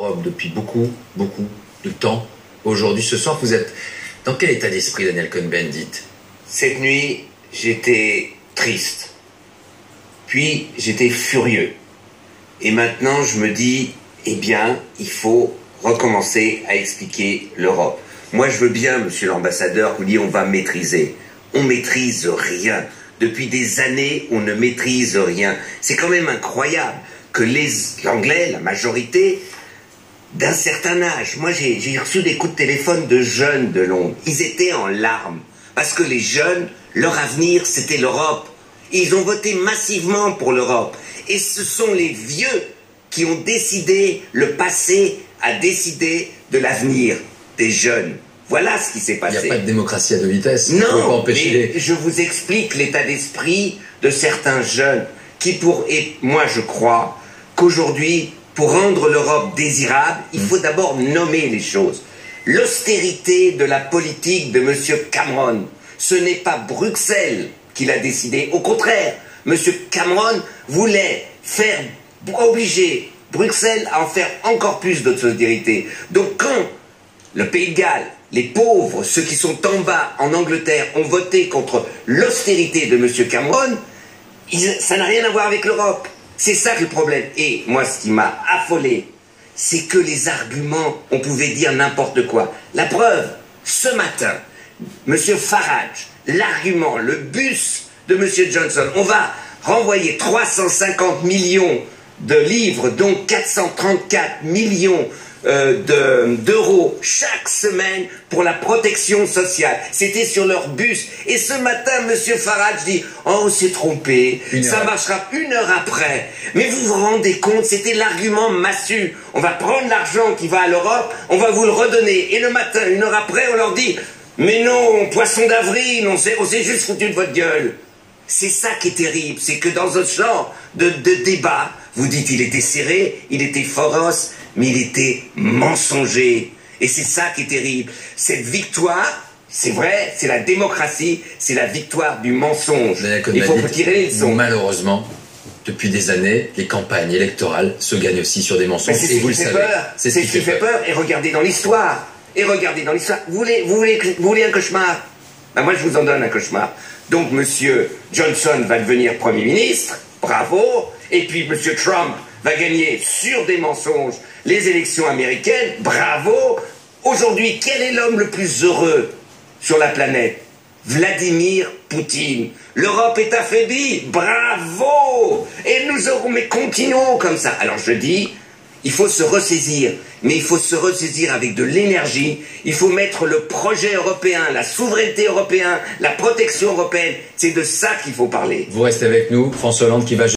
l'Europe depuis beaucoup de temps. Aujourd'hui, ce soir, vous êtes dans quel état d'esprit, Daniel Cohn-Bendit? Cette nuit, j'étais triste. Puis, j'étais furieux. Et maintenant, je me dis, eh bien, il faut recommencer à expliquer l'Europe. Moi, je veux bien, monsieur l'ambassadeur, vous dites on va maîtriser. On maîtrise rien. Depuis des années, on ne maîtrise rien. C'est quand même incroyable que les Anglais, la majorité, d'un certain âge, moi j'ai reçu des coups de téléphone de jeunes de Londres, ils étaient en larmes, parce que les jeunes, leur avenir c'était l'Europe. Ils ont voté massivement pour l'Europe. Et ce sont les vieux qui ont décidé, le passé a décidé de l'avenir des jeunes. Voilà ce qui s'est passé. Il n'y a pas de démocratie à deux vitesses. Non, mais je vous explique l'état d'esprit de certains jeunes qui et moi je crois qu'aujourd'hui, pour rendre l'Europe désirable, il faut d'abord nommer les choses. L'austérité de la politique de M. Cameron, ce n'est pas Bruxelles qui l'a décidé. Au contraire, M. Cameron voulait obliger Bruxelles à en faire encore plus d'austérité. Donc quand le Pays de Galles, les pauvres, ceux qui sont en bas en Angleterre, ont voté contre l'austérité de M. Cameron, ça n'a rien à voir avec l'Europe. C'est ça que le problème. Et moi, ce qui m'a affolé, c'est que les arguments, on pouvait dire n'importe quoi. La preuve, ce matin, M. Farage, l'argument, le bus de M. Johnson, on va renvoyer 350 millions de livres, donc 434 millions d'euros chaque semaine pour la protection sociale. C'était sur leur bus. Et ce matin, M. Farage dit « Oh, on s'est trompé, ça marchera 1 heure après. » Mais vous vous rendez compte, c'était l'argument massu. On va prendre l'argent qui va à l'Europe, on va vous le redonner. Et le matin, 1 heure après, on leur dit « Mais non, poisson d'avril, on s'est juste foutu de votre gueule. » C'est ça qui est terrible, c'est que dans un genre de débat, vous dites il était serré, il était féroce, mais il était mensonger. Et c'est ça qui est terrible. Cette victoire, c'est vrai, c'est la démocratie, c'est la victoire du mensonge. Il faut tirer les leçons. Malheureusement, depuis des années, les campagnes électorales se gagnent aussi sur des mensonges. C'est ce qui fait peur. C'est ce qui fait peur. Et regardez dans l'histoire. Vous voulez un cauchemar? Ben moi, je vous en donne un cauchemar. Donc, M. Johnson va devenir Premier ministre, bravo, et puis M. Trump va gagner sur des mensonges les élections américaines, bravo. Aujourd'hui, quel est l'homme le plus heureux sur la planète? Vladimir Poutine. L'Europe est affaiblie, bravo. Et mais continuons comme ça. Alors je dis, il faut se ressaisir, mais il faut se ressaisir avec de l'énergie. Il faut mettre le projet européen, la souveraineté européenne, la protection européenne. C'est de ça qu'il faut parler. Vous restez avec nous, François Hollande qui va